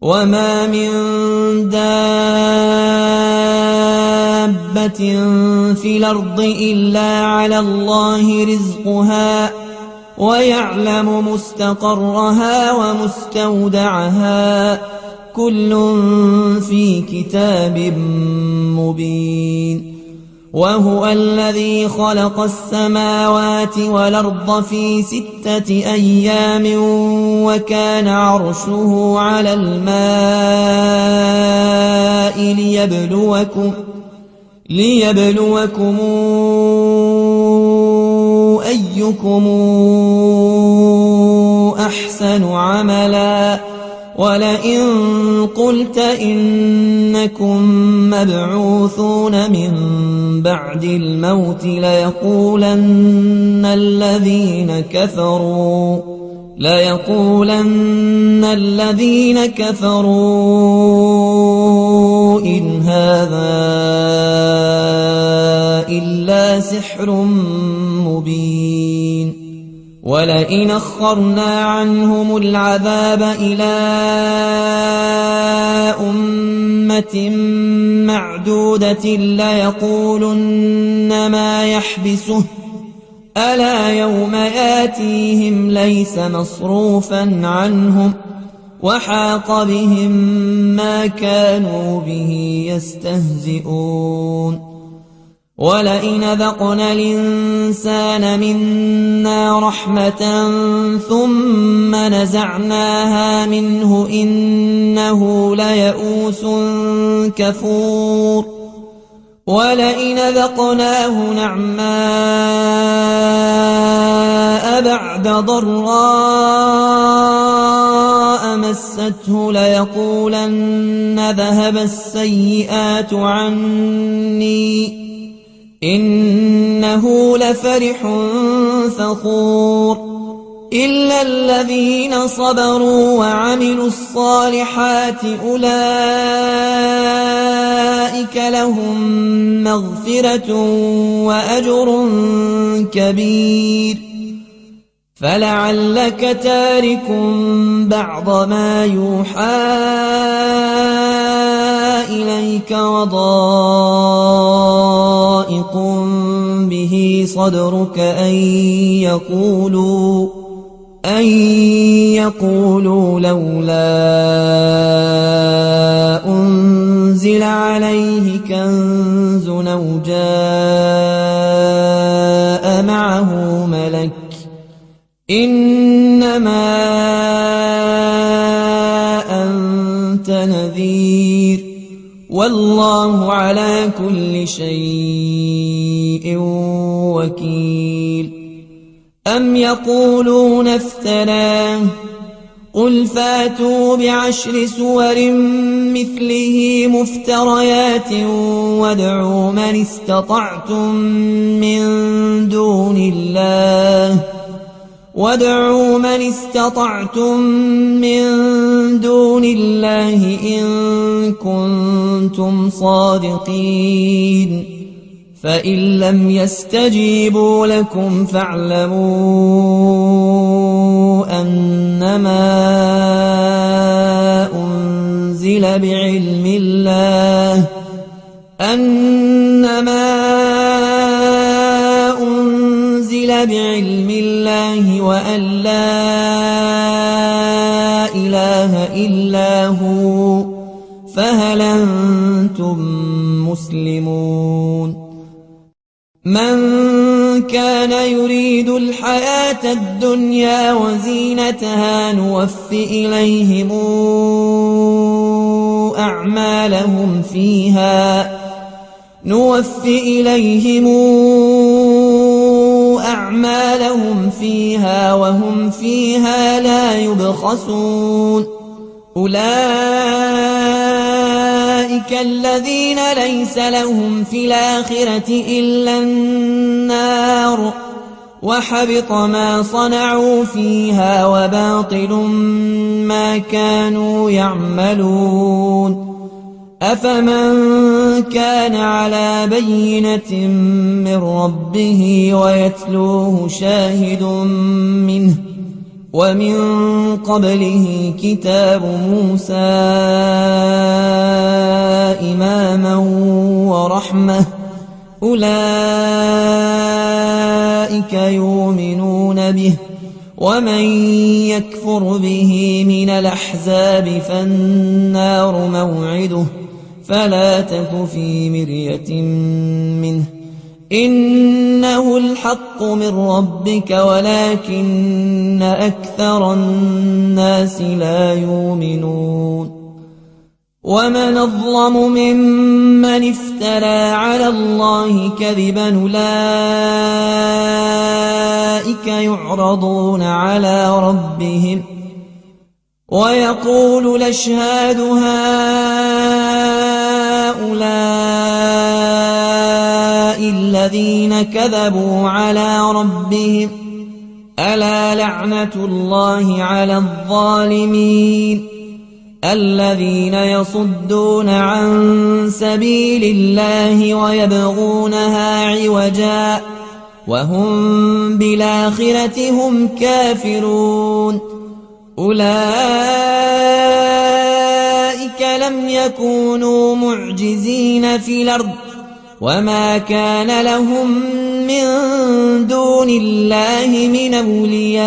وما من دابة في الأرض إلا على الله رزقها ويعلم مستقرها ومستودعها كل في كتاب مبين وهو الذي خلق السماوات والأرض في 6 أيام وكان عرشه على الماء ليبلوكم أيكم أحسن عملا ولئن قلت إنكم مبعوثون من بعد الموت ليقولن الذين كفروا إن هذا إلا سحر مبين ولئن أخرنا عنهم العذاب إلى أمة معدودة ليقولن ما يحبسه ألا يوم ياتيهم ليس مصروفا عنهم وحاق بهم ما كانوا به يستهزئون ولئن ذقنا الإنسان منا رحمة ثم نزعناها منه إنه ليئوس كفور ولئن ذقناه نعماء بعد ضراء مسته ليقولن ذهب السيئات عني إنه لفرح فخور إلا الذين صبروا وعملوا الصالحات أولئك لهم مغفرة وأجر كبير فلعلك تارك بعض ما يوحى إليك وضائق به صدرك أن يقولوا لولا أنزل عليه كنز أو جاء معه ملك إنما أنت نذير والله على كل شيء وكيل أم يقولون افتراه قل فاتوا ب10 سور مثله مفتريات وادعوا من استطعتم من دون الله إن كنتم صادقين فإن لم يستجيبوا لكم فاعلموا أنما أنزل بعلم الله وأن لا إله إلا هو فهل أنتم مسلمون من كان يريد الحياة الدنيا وزينتها نوفي إليهم أعمالهم فيها وهم فيها لا يبخسون أولئك الذين ليس لهم في الآخرة إلا النار وحبط ما صنعوا فيها وباطل ما كانوا يعملون أفمن كان على بينة من ربه ويتلوه شاهد منه ومن قبله كتاب موسى إماما ورحمة أولئك يؤمنون به ومن يكفر به من الأحزاب فالنار موعده فلا تك في مرية منه إنه الحق من ربك ولكن أكثر الناس لا يؤمنون ومن أظلم ممن افترى على الله كذبا أولئك يعرضون على ربهم ويقول الأشهاد هؤلاء الذين كذبوا على ربهم ألا لعنة الله على الظالمين الذين يصدون عن سبيل الله ويبغونها عوجا وهم بالآخرة هم كافرون أولئك لم يكونوا معجزين في الأرض وما كان لهم من دون الله من أولياء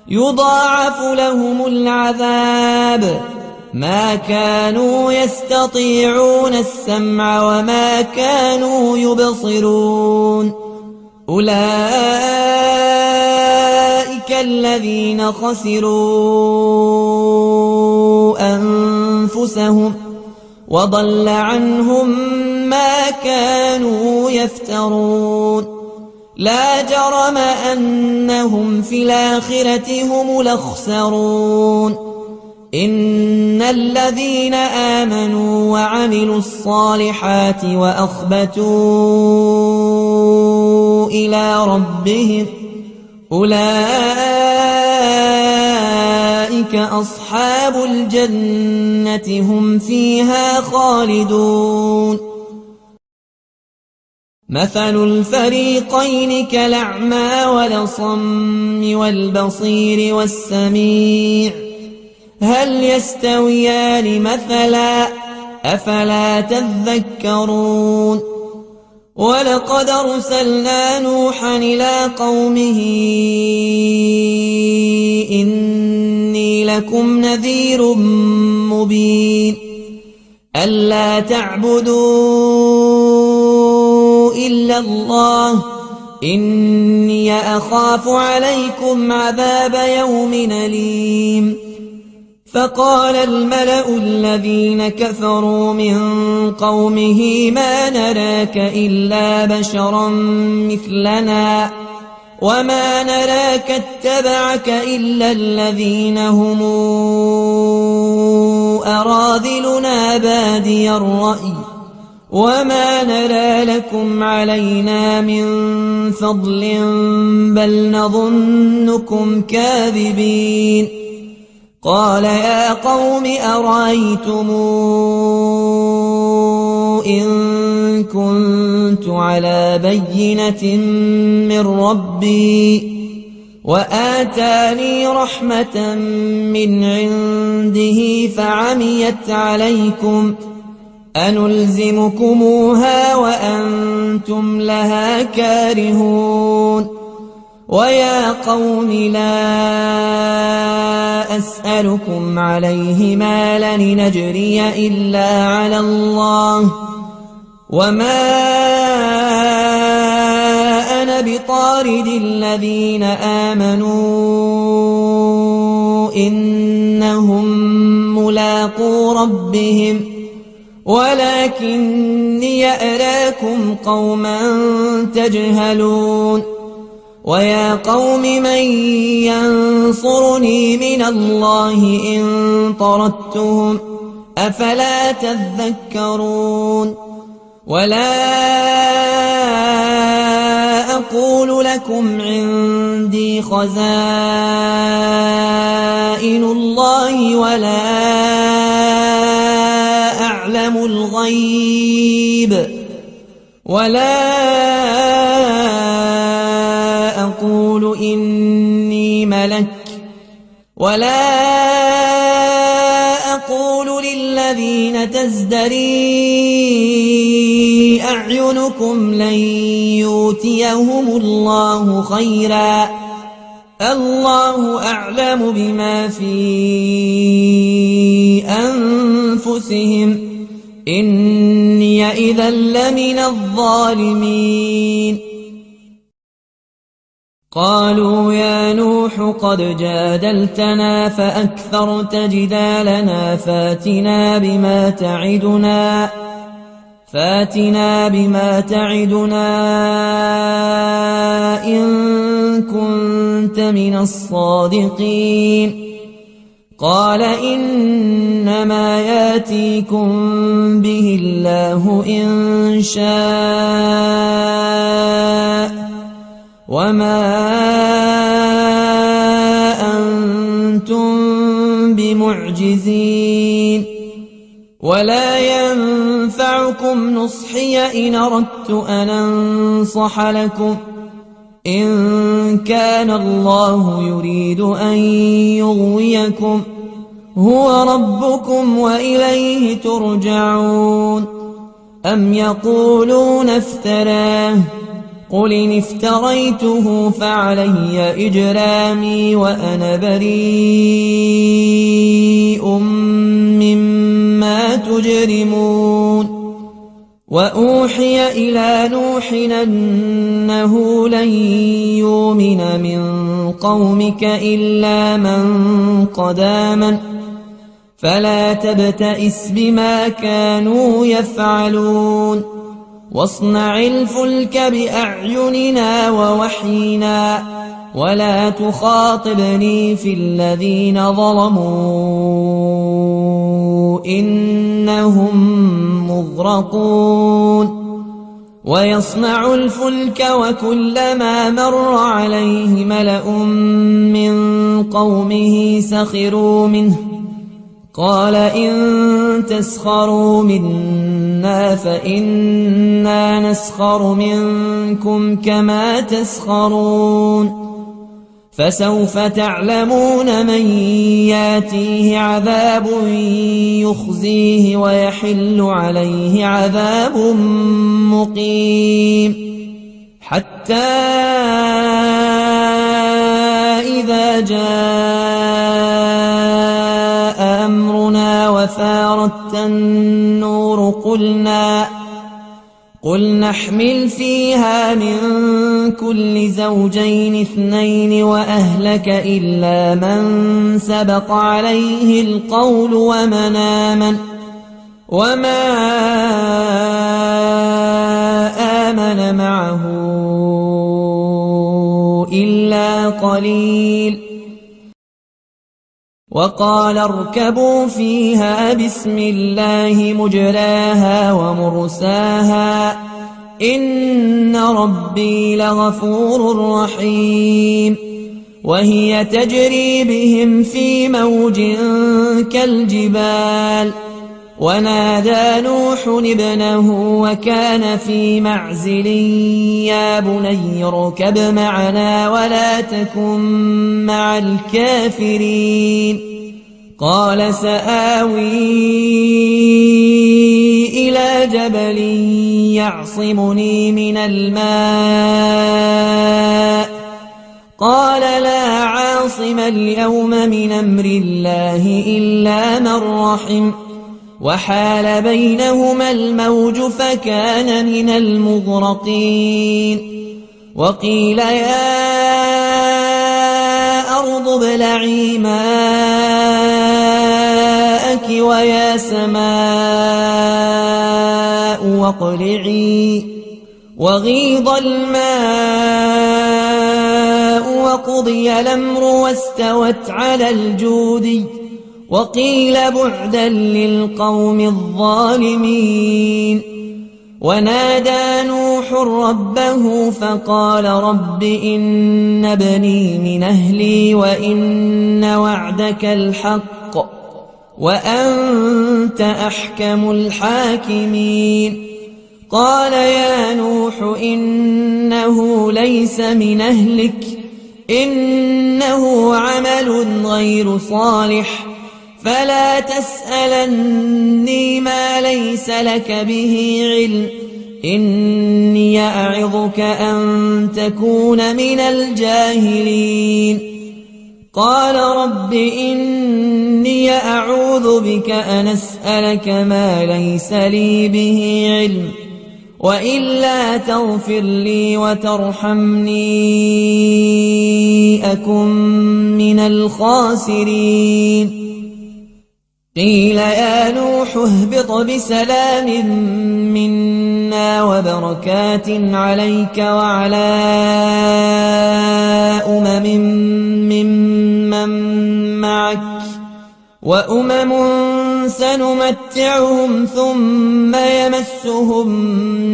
يضاعف لهم العذاب ما كانوا يستطيعون السمع وما كانوا يبصرون أولئك الذين خسروا أنفسهم وضل عنهم ما كانوا يفترون لا جرم أنهم في الآخرة هم الأخسرون إن الذين آمنوا وعملوا الصالحات وأخبتوا إلى ربهم أولئك أصحاب الجنة هم فيها خالدون مثل الفريقين كالأعمى والأصم والبصير والسميع هل يستويان مثلا أفلا تذكرون ولقد أرسلنا نوحا إلى قومه إني لكم نذير مبين ألا تعبدوا إلا الله إني أخاف عليكم عذاب يوم أليم فقال الملأ الذين كفروا من قومه ما نراك إلا بشرا مثلنا وما نراك اتبعك إلا الذين هم أراذلنا بادي الرأي وما نرى لكم علينا من فضل بل نظنكم كاذبين قال يا قوم أرأيتم إن كنت على بينة من ربي وآتاني رحمة من عنده فعميت عليكم أنلزمكموها وأنتم لها كارهون ويا قوم لا أسألكم عليه مالا نجري إلا على الله وما أنا بطارد الذين آمنوا إنهم ملاقو ربهم ولكني أراكم قوما تجهلون ويا قوم من ينصرني من الله إن طردتهم أفلا تذكرون ولا أقول لكم عندي خزائن الله ولا أعلم الغيب ولا أقول ولا أقول للذين تزدري أعينكم لن يؤتيهم الله خيرا الله أعلم بما في أنفسهم إني إذا لمن الظالمين قالوا يا نوح قد جادلتنا فأكثرت جدالنا فاتنا بما تعدنا إن كنت من الصادقين قال إنما ياتيكم به الله إن شاء وما أنتم بمعجزين ولا ينفعكم نصحي إن أردت أن أنصح لكم إن كان الله يريد أن يغويكم هو ربكم وإليه ترجعون أم يقولون افتراه قل إن افتريته فعلي إجرامي وأنا بريء مما تجرمون وأوحي إلى نوح أنه لن يؤمن من قومك إلا من قد آمن فلا تبتئس بما كانوا يفعلون واصنع الفلك بأعيننا ووحينا ولا تخاطبني في الذين ظلموا إنهم مغرقون ويصنع الفلك وكلما مر عليه ملأ من قومه سخروا منه قال إن تسخروا منا فإنا نسخر منكم كما تسخرون فسوف تعلمون من ياتيه عذاب يخزيه ويحل عليه عذاب مقيم حتى إذا جاء أمرنا وفارت النور قل نحمل فيها من كل زوجين اثنين وأهلك إلا من سبق عليه القول ومن آمن وما آمن معه إلا قليل وقال اركبوا فيها بسم الله مجراها ومرساها إن ربي لغفور رحيم وهي تجري بهم في موج كالجبال ونادى نوح ابنه وكان في معزل يا بني اركب معنا ولا تكن مع الكافرين قال سآوي إلى جبل يعصمني من الماء قال لا عاصم اليوم من أمر الله إلا من رحم وحال بينهما الموج فكان من المغرقين وقيل يا أرض ابلعي ماءك ويا سماء واقلعي وغيض الماء وقضي الأمر واستوت على الجودي وقيل بعدا للقوم الظالمين ونادى نوح ربه فقال رب إن ابني من أهلي وإن وعدك الحق وأنت أحكم الحاكمين قال يا نوح إنه ليس من أهلك إنه عمل غير صالح فلا تسألني ما ليس لك به علم إني أعظك أن تكون من الجاهلين قال رب إني أعوذ بك أن أسألك ما ليس لي به علم وإلا تغفر لي وترحمني أكن من الخاسرين قيل يا نوح اهبط بسلام منا وبركات عليك وعلى ممن معك وأمم سنمتعهم ثم يمسهم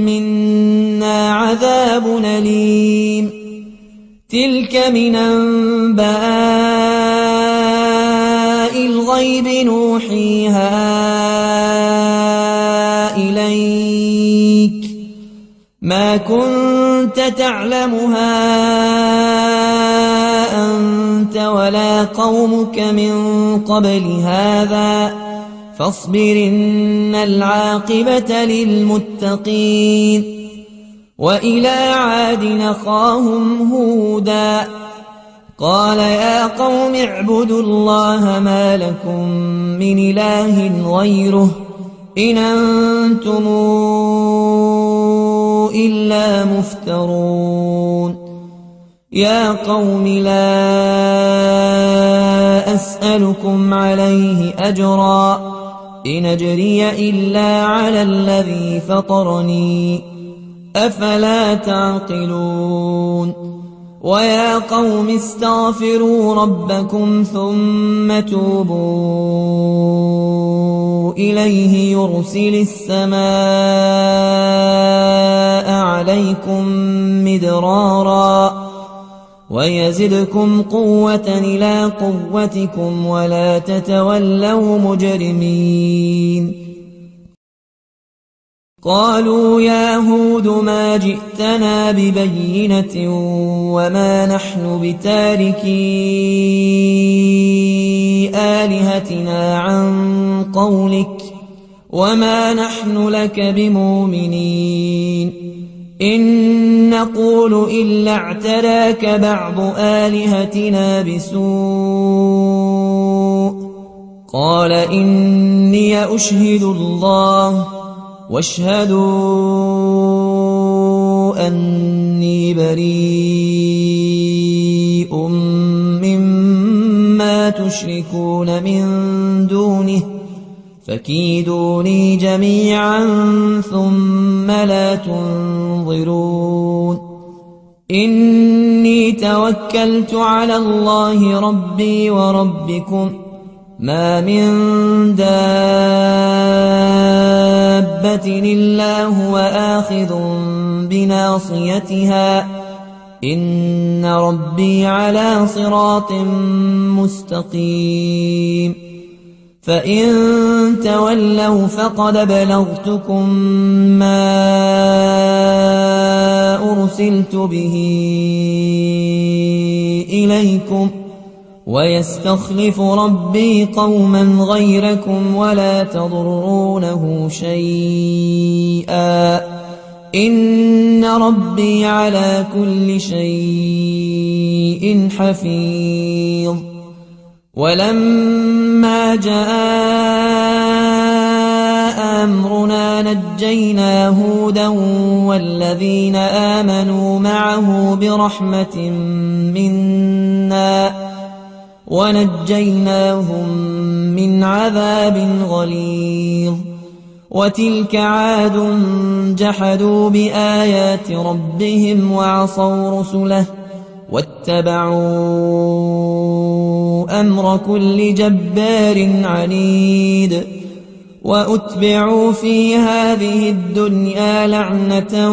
منا عذاب أليم تلك من أنباء الغيب نوحيها إليك ما كنت تعلمها أنت ولا قومك من قبل هذا فاصبر إن العاقبة للمتقين وإلى عاد أخاهم هودا قال يا قوم اعبدوا الله ما لكم من إله غيره إن أنتم إلا مفترون يا قوم لا أسألكم عليه أجرا إن أجري إلا على الذي فطرني أفلا تعقلون ويا قوم استغفروا ربكم ثم توبوا إليه يرسل السماء عليكم مدرارا ويزدكم قوة إلى قوتكم ولا تتولوا مجرمين قالوا يا هود ما جئتنا ببينة وما نحن بتاركي آلهتنا عن قولك وما نحن لك بمؤمنين إن نقول إلا اعتراك بعض آلهتنا بسوء قال إني أشهد الله واشهدوا أني بريء مما تشركون من دونه فكيدوني جميعا ثم لا تنظرون إني توكلت على الله ربي وربكم ما من دابة إلا هو آخذ بناصيتها إن ربي على صراط مستقيم فإن تولوا فقد بلغتكم ما أرسلت به إليكم ويستخلف ربي قوما غيركم ولا تضرونه شيئا إن ربي على كل شيء حفيظ ولما جاء أمرنا نجينا هودا والذين آمنوا معه برحمة منا ونجيناهم من عذاب غليظ وتلك عاد جحدوا بآيات ربهم وعصوا رسله واتبعوا أمر كل جبار عنيد وأتبعوا في هذه الدنيا لعنة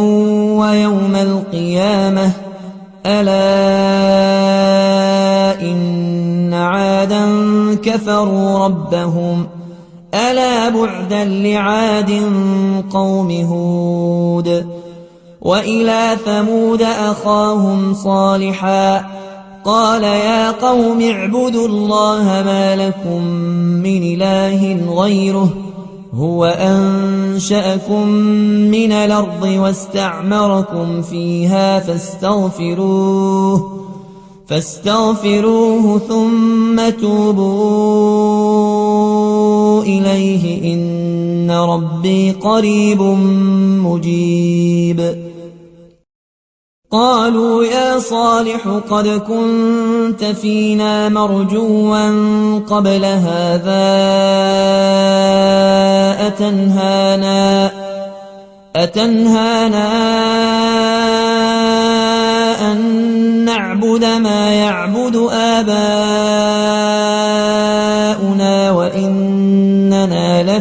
ويوم القيامة ألا إن عادا كفروا ربهم ألا بعدا لعاد قوم هود وإلى ثمود أخاهم صالحا قال يا قوم اعبدوا الله ما لكم من إله غيره هو أنشأكم من الأرض واستعمركم فيها فاستغفروه ثم توبوا إليه إن ربي قريب مجيب. قالوا يا صالح قد كنت فينا مرجوا قبل هذا أتنهانا أن نعبد ما يعبد آباؤنا وإننا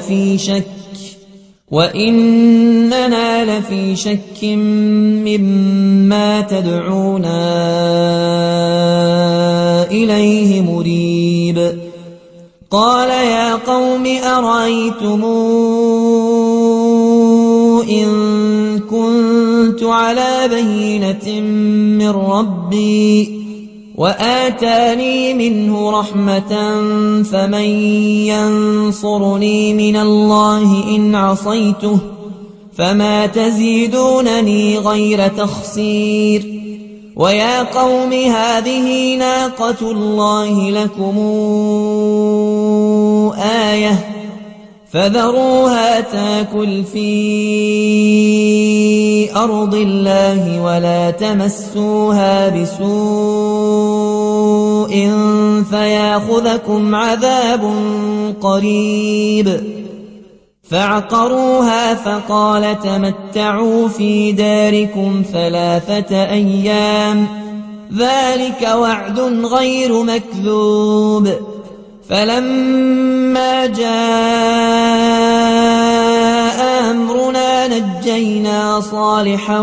لفي شك مما تدعونا إليه مريب. قال يا قوم أرأيتم إن كنت على بينة من ربي وآتاني منه رحمة فمن ينصرني من الله إن عصيته فما تزيدونني غير تخسير. ويا قوم هذه ناقة الله لكم آية فذروها تاكل في أرض الله ولا تمسوها بسوء فياخذكم عذاب قريب. فعقروها فقال تمتعوا في داركم 3 أيام ذلك وعد غير مكذوب. فلما جاء أمرنا نجينا صالحا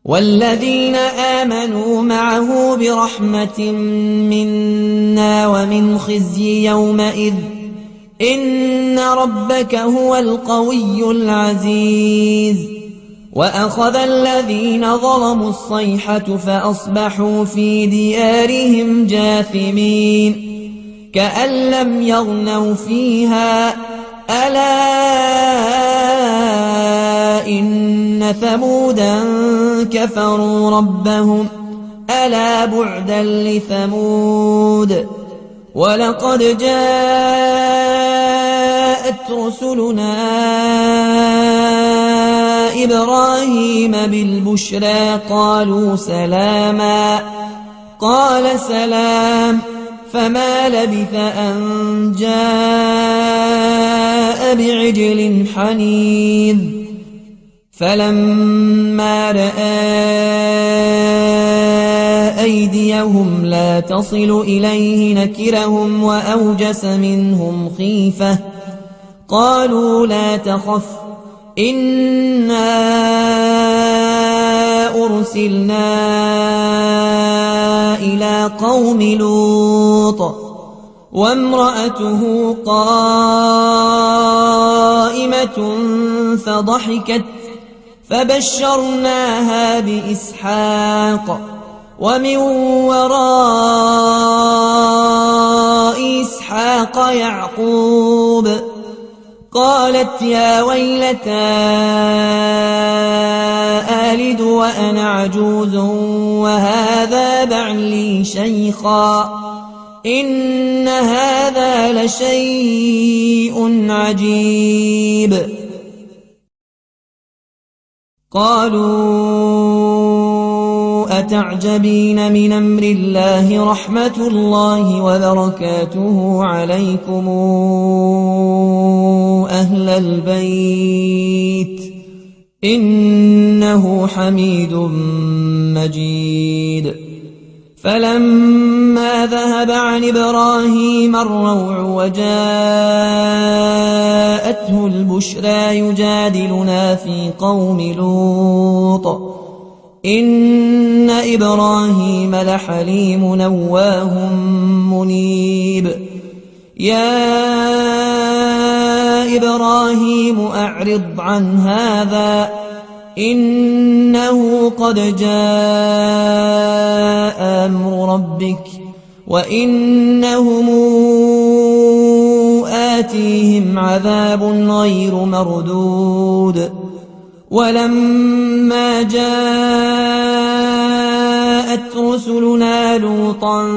والذين آمنوا معه برحمة منا ومن خزي يومئذ إن ربك هو القوي العزيز. وأخذ الذين ظلموا الصيحة فأصبحوا في ديارهم جاثمين كأن لم يغنوا فيها ألا إن ثمودا كفروا ربهم ألا بعدا لثمود. ولقد جاءت رسلنا إبراهيم بالبشرى قالوا سلاما قال سلام فما لبث أن جاء بعجل حنيذ. فلما رأى أيديهم لا تصل إليه نكرهم وأوجس منهم خيفة قالوا لا تخف إنا أرسلنا إلى قوم لوط وامرأته قائمة فضحكت فبشرناها بإسحاق ومن وراء إسحاق يعقوب. قالت يا ويلتى آلد وأنا عجوز وهذا بعلي شيخا إن هذا لشيء عجيب. قالوا أتعجبين من أمر الله رحمة الله وبركاته عليكم أهل البيت إنه حميد مجيد. فلما ذهب عن إبراهيم الروع وجاءته البشرى يجادلنا في قوم لوط إن إبراهيم لحليم أواه منيب. يا إبراهيم أعرض عن هذا إنه قد جاء أمر ربك وإنهم آتيهم عذاب غير مردود ولما جاءت رسلنا لوطا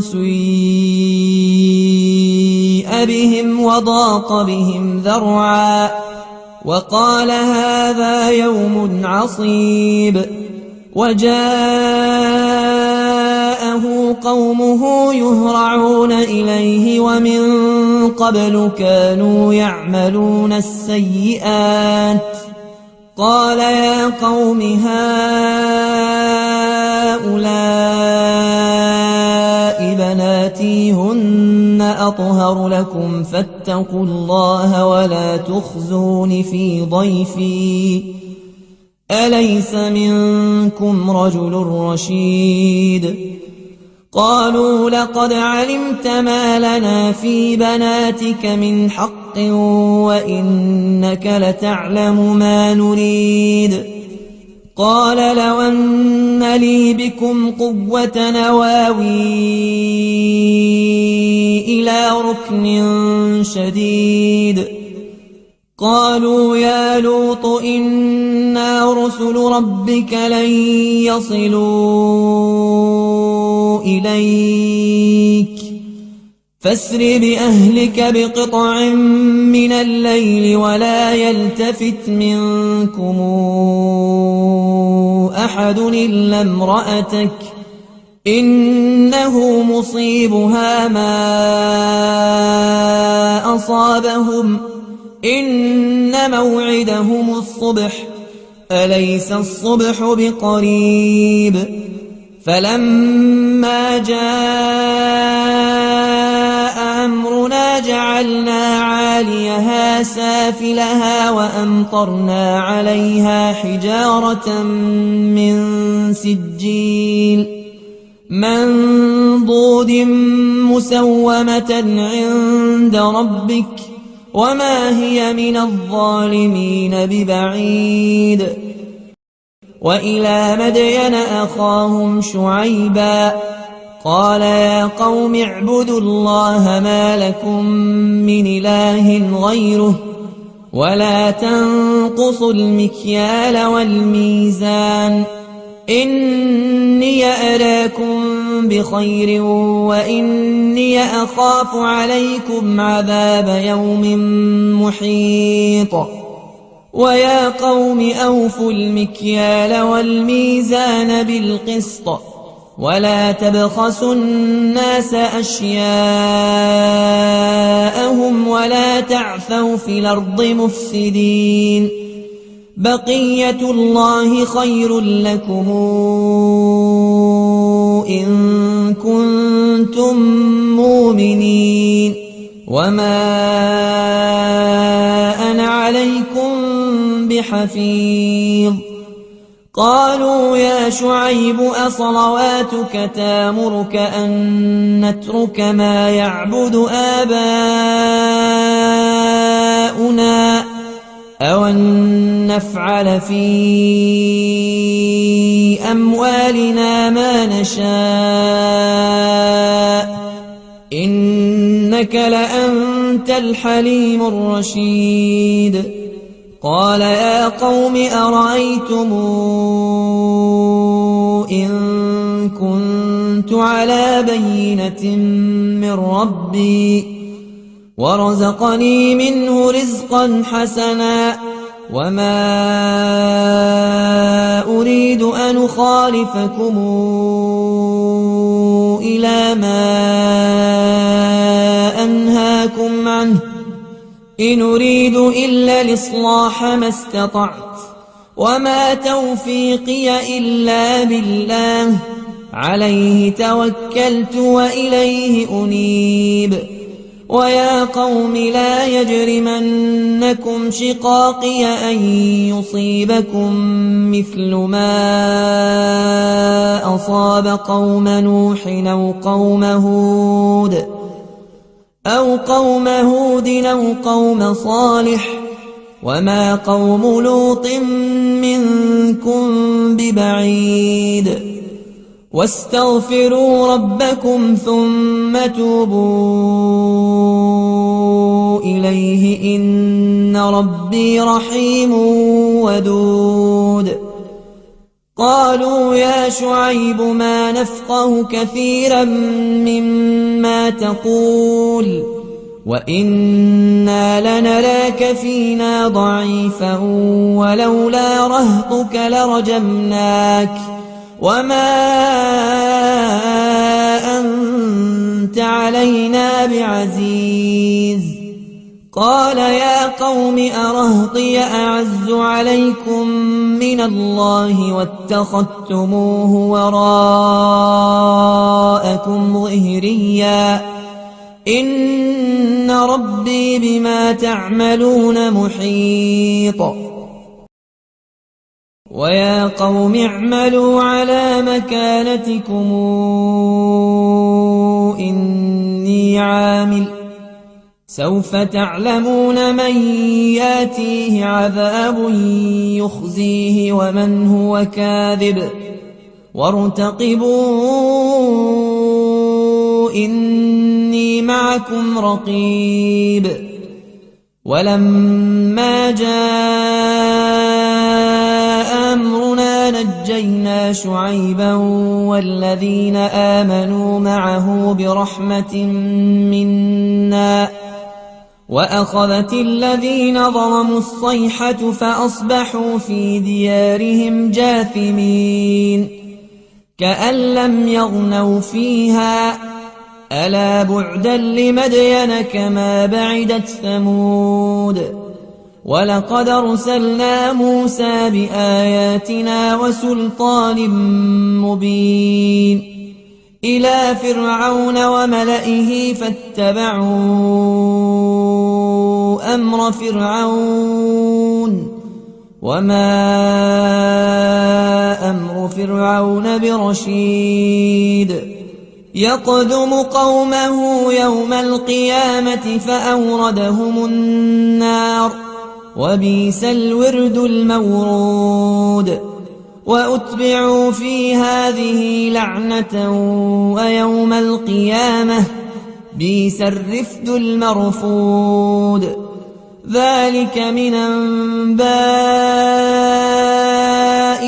سيء بهم وضاق بهم ذرعا وقال هذا يوم عصيب وجاءه قومه يهرعون إليه ومن قبل كانوا يعملون السيئات قال يا قوم هؤلاء بناتي هن أطهر لكم فاتقوا الله ولا تخزون في ضيفي أليس منكم رجل رشيد قالوا لقد علمت ما لنا في بناتك من حق وإنك لتعلم ما نريد قال لو أن لي بكم قوة نواوي إلى ركن شديد قالوا يا لوط إنا رسل ربك لن يصلوا إليك فاسر بأهلك بقطع من الليل ولا يلتفت منكم أحد إلا امرأتك إنه مصيبها ما أصابهم إن موعدهم الصبح أليس الصبح بقريب فلما جاء أمرنا جعلنا عاليها سافلها وأمطرنا عليها حجارة من سجيل منضود مسومة عند ربك وما هي من الظالمين ببعيد وإلى مدين أخاهم شعيبا قال يا قوم اعبدوا الله ما لكم من إله غيره ولا تنقصوا المكيال والميزان إني أراكم بخير وإني أخاف عليكم عذاب يوم محيط ويا قوم أوفوا المكيال والميزان بالقسط ولا تبخسوا الناس أشياءهم ولا تعثوا في الأرض مفسدين بقية الله خير لكم إن كنتم مؤمنين وما أنا عليكم بحفيظ قالوا يا شعيب أصلواتك تامرك أن نترك ما يعبد آباؤنا أو أن نفعل في أموالنا ما نشاء إنك لأنت الحليم الرشيد قال يا قوم أرأيتم إن كنت على بينة من ربي ورزقني منه رزقا حسنا وما أريد أن أخالفكم إلى ما أنهاكم عنه إن أريد إلا الإصلاح ما استطعت وما توفيقي إلا بالله عليه توكلت وإليه أنيب ويا قوم لا يجرمنكم شقاقي أن يصيبكم مثل ما أصاب قوم نوح أو قوم هود أو قوم صالح وما قوم لوط منكم ببعيد واستغفروا ربكم ثم توبوا إليه إن ربي رحيم ودود قالوا يا شعيب ما نفقه كثيرا مما تقول وإنا لنراك فينا ضعيفا ولولا رهطك لرجمناك وما أنت علينا بعزيز قال يا قوم أرهطي أعز عليكم من الله واتخذتموه وراءكم ظهريا إن ربي بما تعملون محيط ويا قوم اعملوا على مكانتكم إني عامل سوف تعلمون من ياتيه عذاب يخزيه ومن هو كاذب وارتقبوا إني معكم رقيب ولما جاء أمرنا نجينا شعيبا والذين آمنوا معه برحمة منا وأخذت الذين ظلموا الصيحة فأصبحوا في ديارهم جاثمين كأن لم يغنوا فيها ألا بعدا لمدين كما بعدت ثمود ولقد أرسلنا موسى بآياتنا وسلطان مبين إلى فرعون وملئه فاتبعوا أمر فرعون وما أمر فرعون برشيد يقدم قومه يوم القيامة فأوردهم النار وبئس الورد المورود وأتبعوا في هذه لعنة ويوم القيامة بئس الرفد المرفود ذلك من أنباء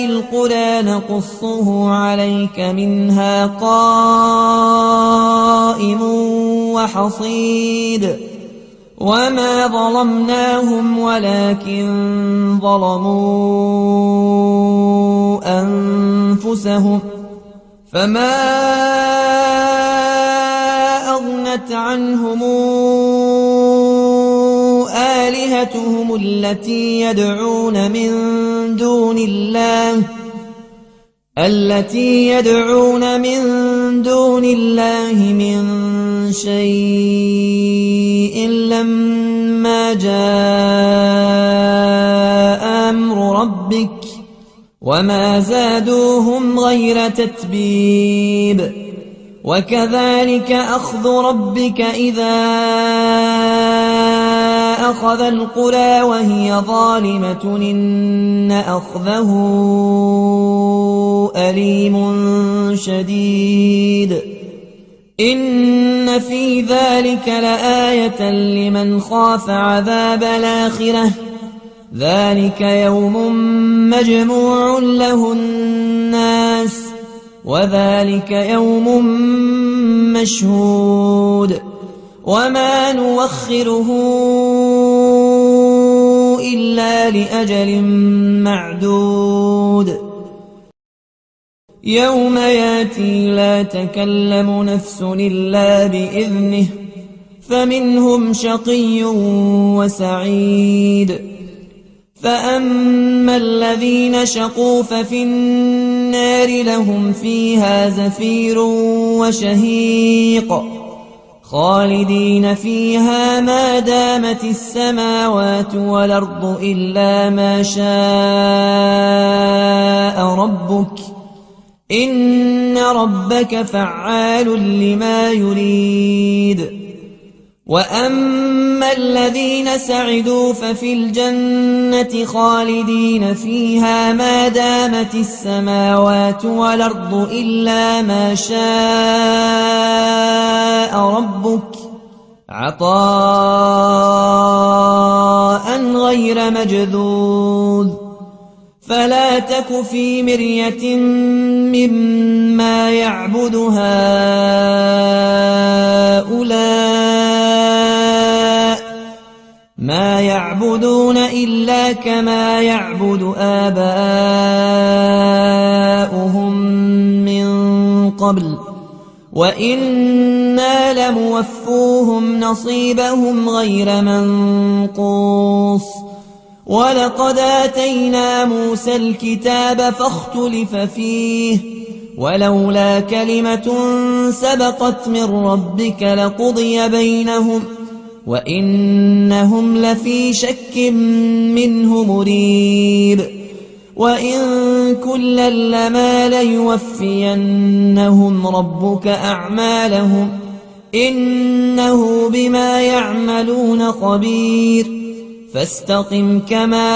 القرى نقصه عليك منها قائم وحصيد وما ظلمناهم ولكن ظلموا أنفسهم فما أغنت عنهم آلهتهم التي يدعون من دون الله من شيء لما جاء أمر ربك وما زادوهم غير تتبيب وكذلك أخذ ربك إذا أخذ القرى وهي ظالمة إن أخذه أليم شديد إن في ذلك لآية لمن خاف عذاب الآخرة ذلك يوم مجموع له الناس وذلك يوم مشهود وما نوخره إلا لأجل معدود يوم ياتي لا تكلم نفس إلا بإذنه فمنهم شقي وسعيد فأما الذين شقوا ففي النار لهم فيها زفير وشهيق خالدين فيها ما دامت السماوات والأرض إلا ما شاء ربك إن ربك فعال لما يريد وأما الذين سعدوا ففي الجنة خالدين فيها ما دامت السماوات والأرض إلا ما شاء ربك عطاء غير مجذوذ فلا تك في مرية مما يعبد هؤلاء ما يعبدون إلا كما يعبد آباؤهم من قبل وإنا لموفوهم نصيبهم غير منقوص ولقد آتينا موسى الكتاب فاختلف فيه ولولا كلمة سبقت من ربك لقضي بينهم وإنهم لفي شك منه مريب وإن كلا لما ليوفينهم ربك أعمالهم إنه بما يعملون خبير فاستقم كما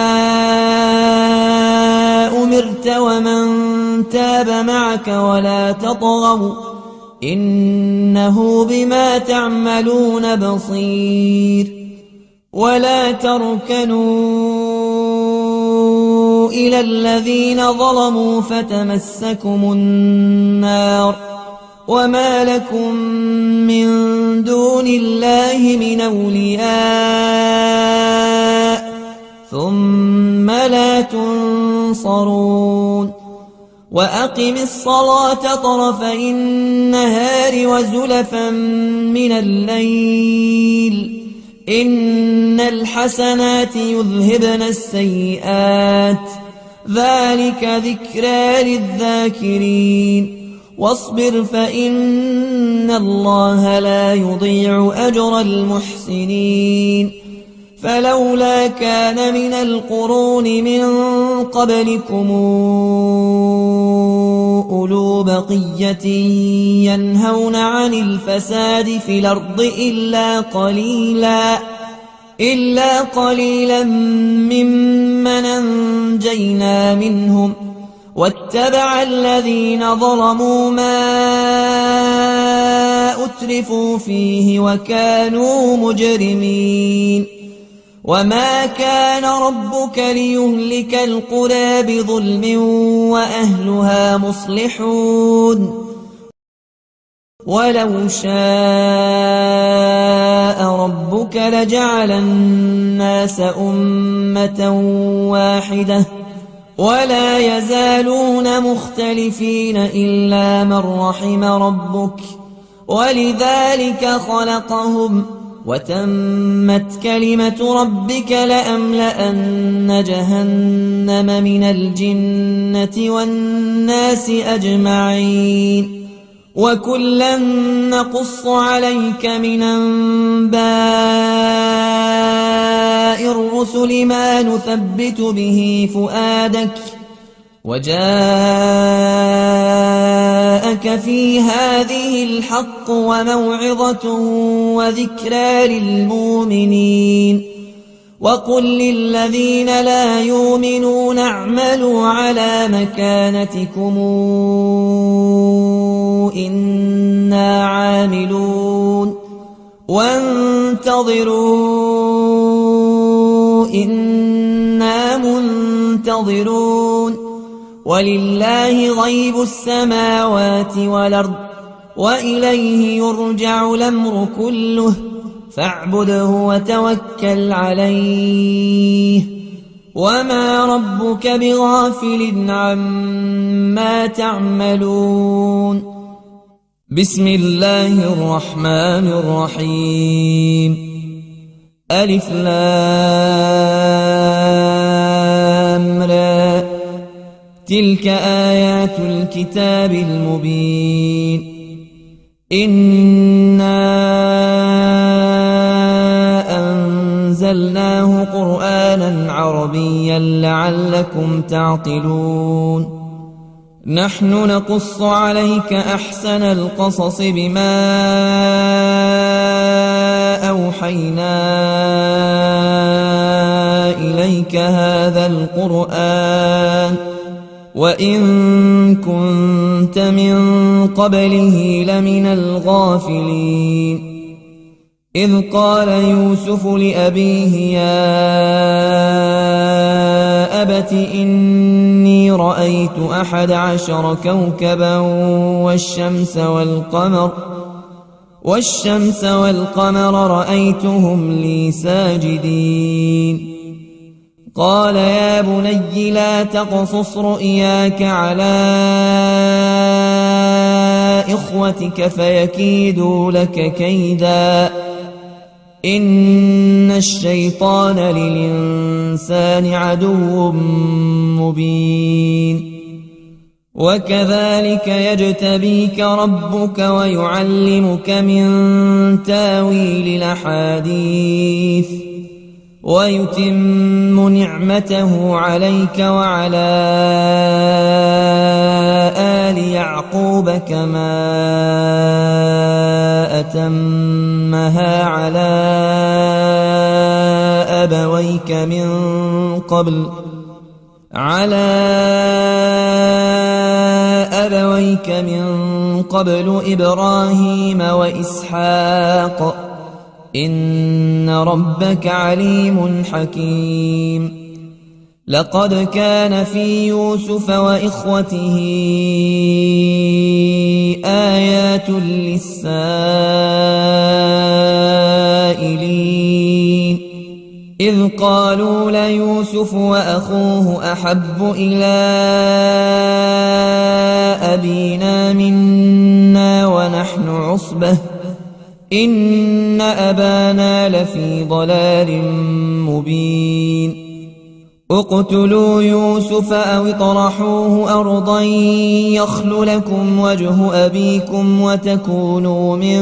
أمرت ومن تاب معك ولا تطغوا إنه بما تعملون بصير ولا تركنوا إلى الذين ظلموا فتمسكم النار وما لكم من دون الله من أولياء ثم لا تنصرون وأقم الصلاة طرفي النهار وزلفا من الليل إن الحسنات يذهبن السيئات ذلك ذكرى للذاكرين واصبر فإن الله لا يضيع أجر المحسنين فلولا كان من القرون من قبلكم أولو بقية ينهون عن الفساد في الأرض إلا قليلا ممن أنجينا منهم واتبع الذين ظلموا ما أترفوا فيه وكانوا مجرمين وما كان ربك ليهلك القرى بظلم وأهلها مصلحون ولو شاء ربك لجعل الناس أمة واحدة ولا يزالون مختلفين إلا من رحم ربك ولذلك خلقهم وتمت كلمة ربك لأملأن جهنم من الجنة والناس أجمعين وكلا نقص عليك من أنباء الرسل ما نثبت به فؤادك وجاءك في هذه الحق وموعظة وذكرى للمؤمنين وقل للذين لا يؤمنون اعملوا على مكانتكم إنا عاملون وانتظروا إنا منتظرون ولله غيب السماوات والأرض وإليه يرجع الأمر كله فاعبده وتوكل عليه وما ربك بغافل عما تعملون بسم الله الرحمن الرحيم ألف لام را تلك آيات الكتاب المبين إنا أنزلناه قرآنا عربيا لعلكم تعقلون نحن نقص عليك أحسن القصص بما أوحينا إليك هذا القرآن وإن كنت من قبله لمن الغافلين إذ قال يوسف لأبيه يا أبت إني رأيت 11 كوكبا والشمس والقمر رأيتهم لي ساجدين قال يا بني لا تقصص رؤياك على إخوتك فيكيدوا لك كيدا إن الشيطان للإنسان عدو مبين وكذلك يجتبيك ربك ويعلمك من تاويل الأحاديث ويتم نعمته عليك وعلى آل يعقوب كما أتمها على أبويك من قبل إبراهيم وإسحاق إن ربك عليم حكيم لقد كان في يوسف وإخوته آيات للسائلين إذ قالوا ليوسف وأخوه أحب إلى أبينا منا ونحن عصبة إن أبانا لفي ضلال مبين اقتلوا يوسف أو اطرحوه أرضا يخل لكم وجه أبيكم وتكونوا من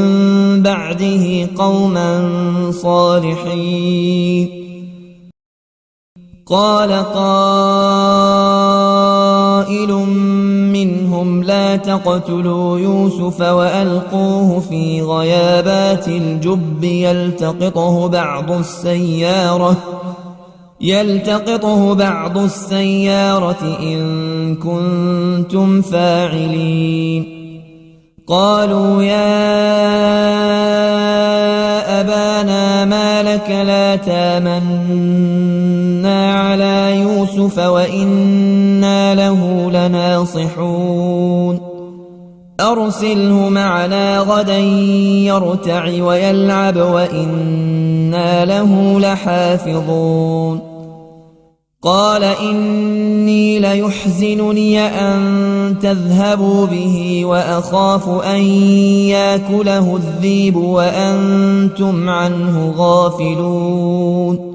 بعده قوما صالحين قال قائل منهم لا تقتلوا يوسف وألقوه في غيابات الجب يلتقطه بعض السيارة إن كنتم فاعلين قالوا يا أبانا ما لك لا تامنا على يوسف وإنا له لناصحون أرسله معنا غدا يرتع ويلعب وإنا له لحافظون قال إني ليحزنني أن تذهبوا به وأخاف أن يأكله الذئب وأنتم عنه غافلون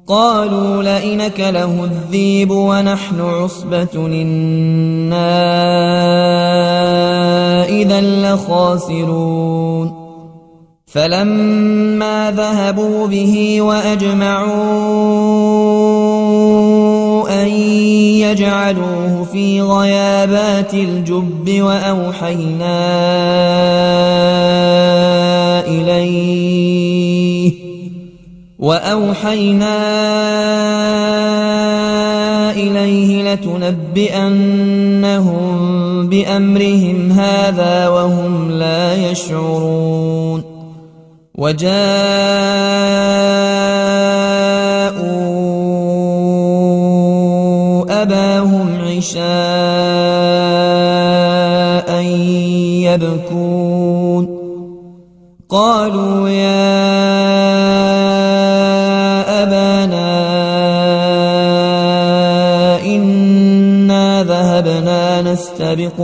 قالوا لئن أكله الذئب ونحن عصبة إنا إذا لخاسرون فلما ذهبوا به وأجمعوا أن يجعلوه في غيابات الجب وأوحينا إليه لتنبئنهم بأمرهم هذا وهم لا يشعرون وجاءوا أباهم عشاء يبكون قالوا يا أبانا إنا ذهبنا نستبق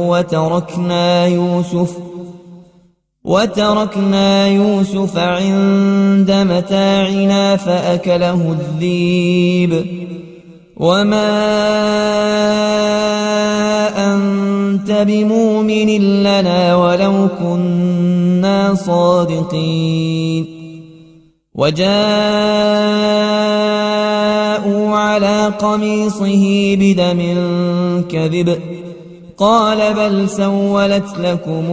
وتركنا يوسف عند متاعنا فأكله الذئب وما أنت بمؤمن لنا ولو كنا صادقين وجاءوا على قميصه بدم كذب قال بل سولت لكم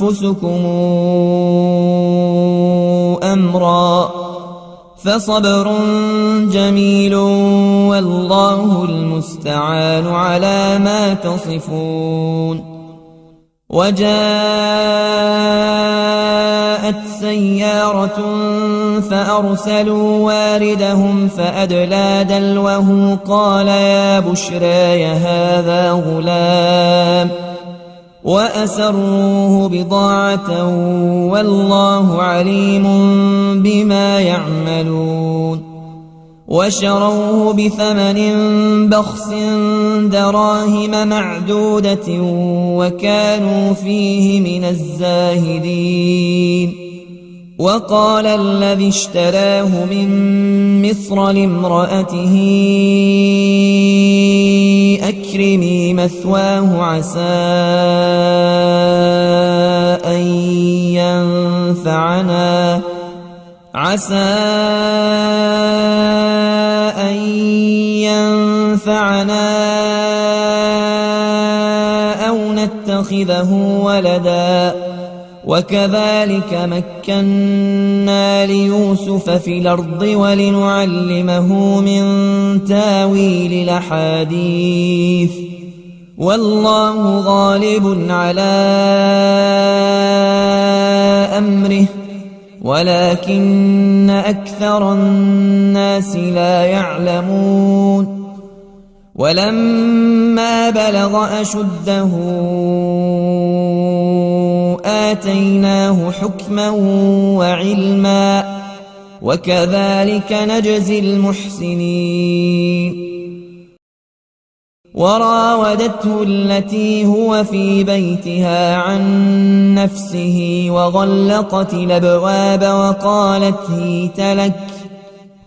أنفسكم أمرا فصبر جميل والله المستعان على ما تصفون وجاءت سيارة فأرسلوا واردهم فأدلى دلوه قال يا بشرى هذا غلام وأسروه بضاعة والله عليم بما يعملون وشروه بثمن بخس دراهم معدودة وكانوا فيه من الزاهدين وقال الذي اشتراه من مصر لامرأته أكرمي مثواه عسى أن ينفعنا أو نتخذه ولدا وكذلك مكنا ليوسف في الأرض ولنعلمه من تاويل الأحاديث والله غالب على أمره ولكن أكثر الناس لا يعلمون ولما بلغ أشده آتيناه حكما وعلما وكذلك نجزي المحسنين وراودته التي هو في بيتها عن نفسه وغلقت الأبواب وقالت هيت لك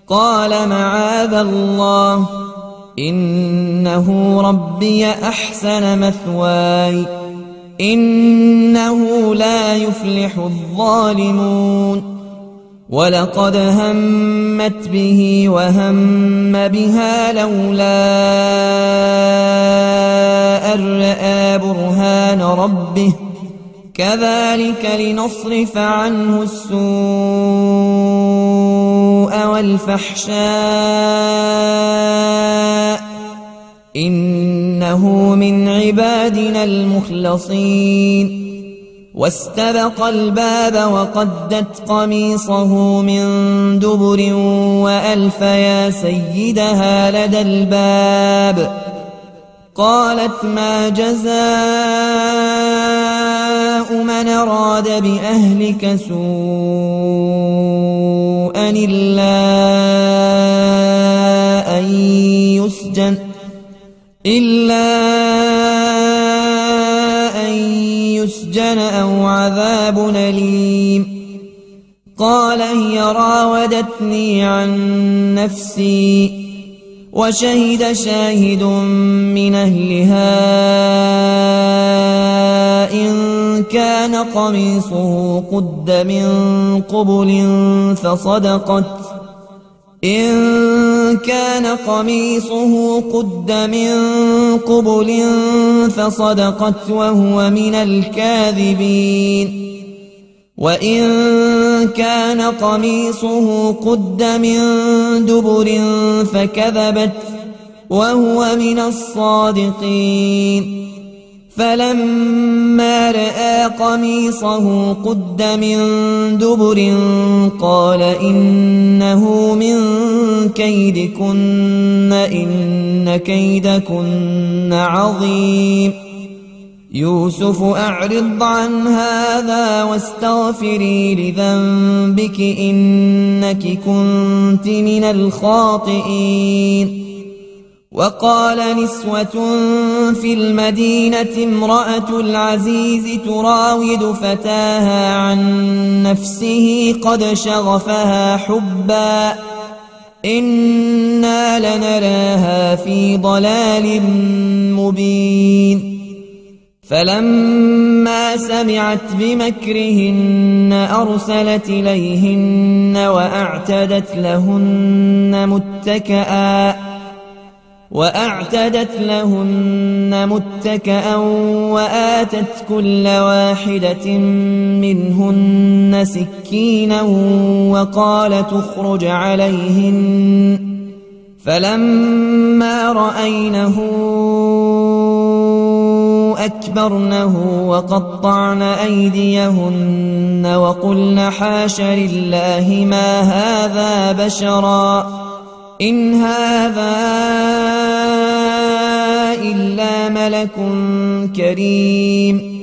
قال معاذ الله إنه ربي أحسن مثواي إنه لا يفلح الظالمون ولقد همت به وهم بها لولا أن رأى برهان ربه كذلك لنصرف عنه السوء والفحشاء إنه من عبادنا المخلصين واستبق الباب وقدت قميصه من دبر وألف يا سيدها لدى الباب قالت ما جزاء من أراد بأهلك سوءا إلا أن يسجن أو عذاب أليم قال هي راودتني عن نفسي وشهد شاهد من أهلها إن كان قميصه قد من قبل فصدقت وهو من الكاذبين وإن كان قميصه قد من دبر فكذبت وهو من الصادقين فلما رأى قميصه قد من دبر قال إنه من كيدكن إن كيدكن عظيم يوسف أعرض عن هذا واستغفري لذنبك إنك كنت من الخاطئين وقال نسوة في المدينة امرأة العزيز تراود فتاها عن نفسه قد شغفها حبا إنا لنراها في ضلال مبين فلما سمعت بمكرهن أرسلت إليهن وأعتدت لهن وأعتدت لهن متكأ وآتت كل واحدة منهن سكينا وقالت اخرج عليهن فلما رأينه أكبرنه وقطعن أيديهن وقلن حاش لله ما هذا بشرا إن هذا إلا ملك كريم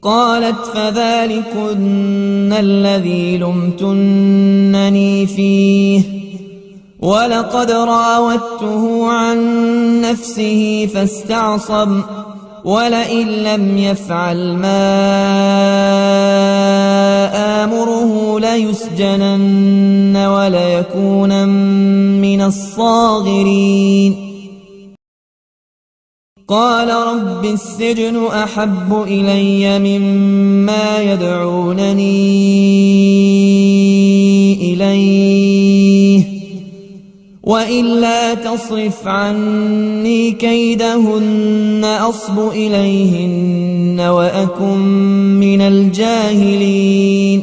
قالت فذلكن الذي لمتنني فيه ولقد راودته عن نفسه فاستعصم ولئن لم يفعل ما آمره ليسجنن وليكونن من الصاغرين قال رب السجن أحب إلي مما يدعونني إليه وإلا تصرف عني كيدهن أصب إليهن وأكن من الجاهلين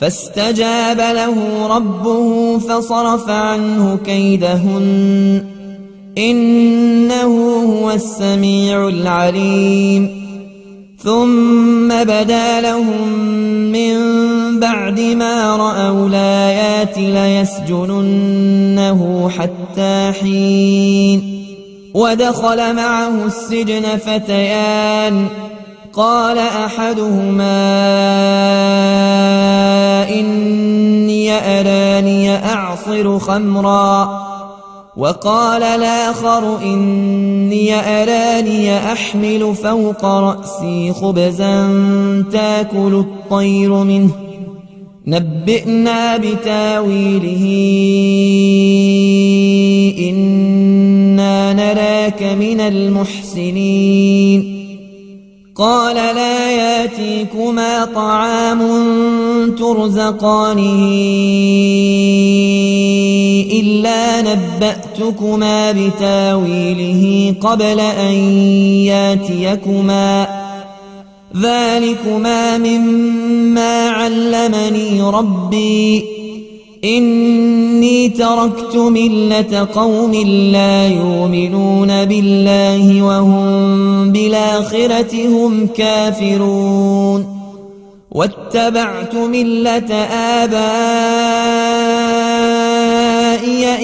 فاستجاب له ربه فصرف عنه كيدهن إنه هو السميع العليم ثم بدا لهم من بعد ما رأوا الآيات ليسجننه حتى حين ودخل معه السجن فتيان قال أحدهما إني أراني أعصر خمرا وقال الآخر إني أراني أحمل فوق رأسي خبزا تاكل الطير منه نبئنا بتاويله إنا نراك من المحسنين قال لا ياتيكما طعام ترزقانه إلا نبأتكما بتاويله قبل أن ياتيكما ذلكما مما علمني ربي إني تركت ملة قوم لا يؤمنون بالله وهم بالآخرة هم كافرون واتبعت ملة آبائي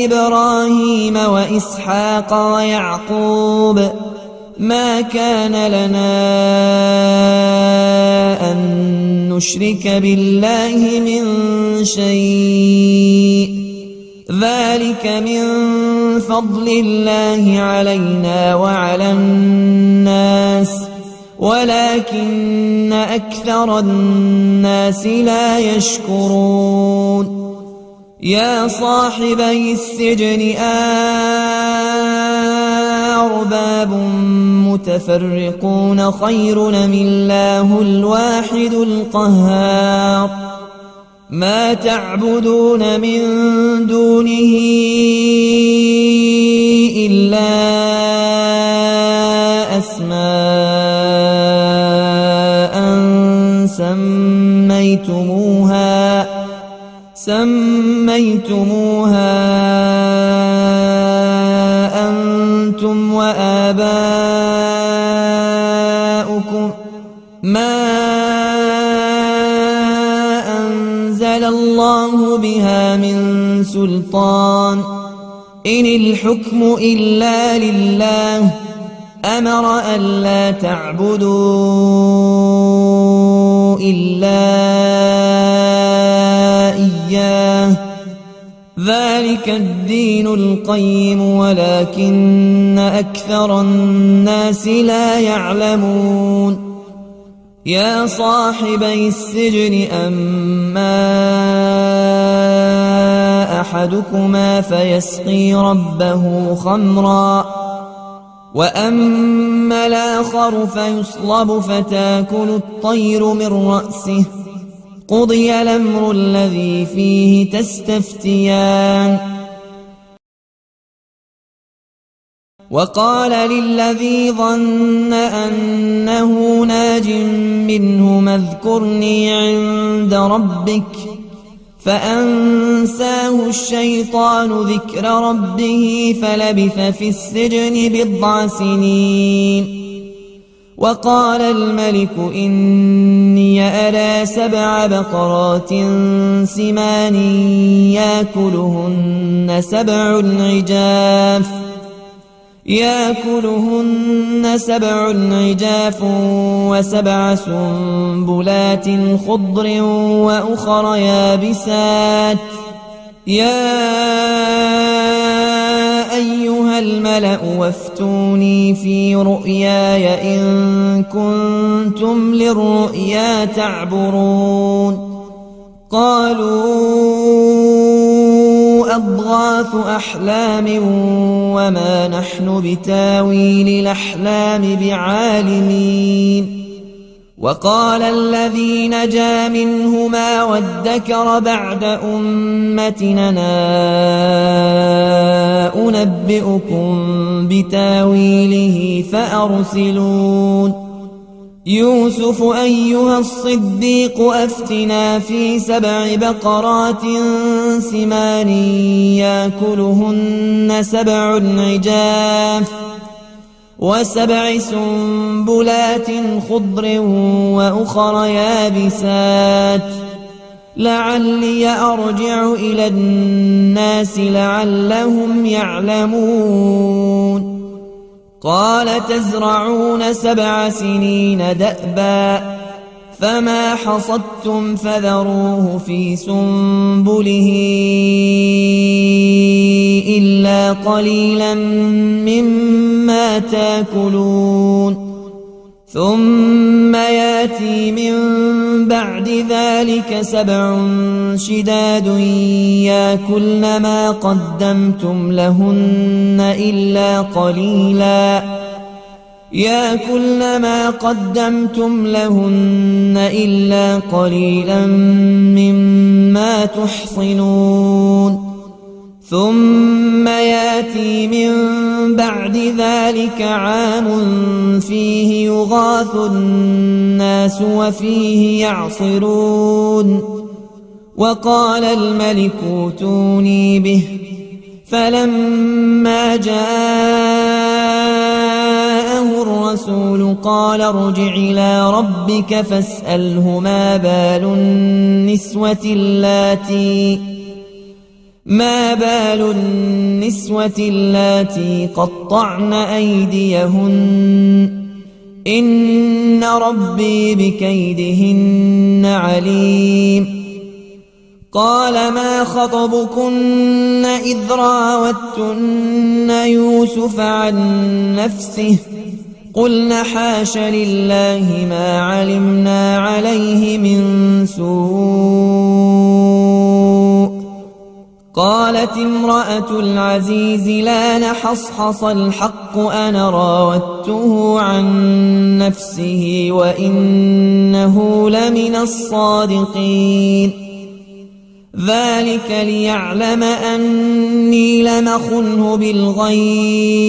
إبراهيم وإسحاق ويعقوب ما كان لنا أن نشرك بالله من شيء ذلك من فضل الله علينا وعلى الناس ولكن أكثر الناس لا يشكرون يا صاحبي السجن أرباب متفرقون خير أم الله الواحد القهار ما تعبدون من دونه إلا أسماء سميتموها أنتم وآباؤكم ما أنزل الله بها من سلطان إن الحكم إلا لله أمر ألا تعبدوا إلا إياه ذلك الدين القيم ولكن أكثر الناس لا يعلمون يا صاحبي السجن أما أحدكما فيسقي ربه خمرا وأما الآخر فيصلب فتاكل الطير من رأسه قضي الأمر الذي فيه تستفتيان وقال للذي ظن أنه ناج منه اذكرني عند ربك فأنساه الشيطان ذكر ربه فلبث في السجن 10 سنين. وقال الملك إني أرى 7 بقرات سمان يأكلهن 7 عجاف و7 سنبلات خضر وأخر يابسات يا أيها الملأ وافتوني في رؤياي إن كنتم للرؤيا تعبرون. قالوا أضغاث أحلام وما نحن بتاويل الأحلام بعالمين. وقال الذي نجا منهما وادكر بعد أمتنا أنبئكم بتاويله فأرسلون. يوسف أيها الصديق أفتنا في 7 بقرات سمان يأكلهن 7 عجاف و7 سنبلات خضر وأخر يابسات لعلي أرجع إلى الناس لعلهم يعلمون. قال تزرعون 7 سنين دأبا فما حصدتم فذروه في سنبله إلا قليلا مما تأكلون. ثم يأتي من بعد ذلك 7 شداد يأكلن ما قدمتم لهن إلا قليلا مما تحصنون. ثم يأتي من بعد ذلك عام فيه يغاث الناس وفيه يعصرون. وقال الملك ائتوني به فلما جاءه الرسول قال ارجع إلى ربك فاسأله ما بال النسوة اللاتي قطعن أيديهن إن ربي بكيدهن عليم. قال ما خطبكن إذ راوتن يوسف عن نفسه قلن حاش لله ما علمنا عليه من سوء. قالت امرأة العزيز لا نحصحص الحق أنا راودته عن نفسه وإنه لمن الصادقين. ذلك ليعلم أني لم أخنه بالغيب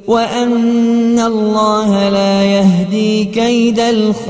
وأن الله لا يهدي كيد الخائنين.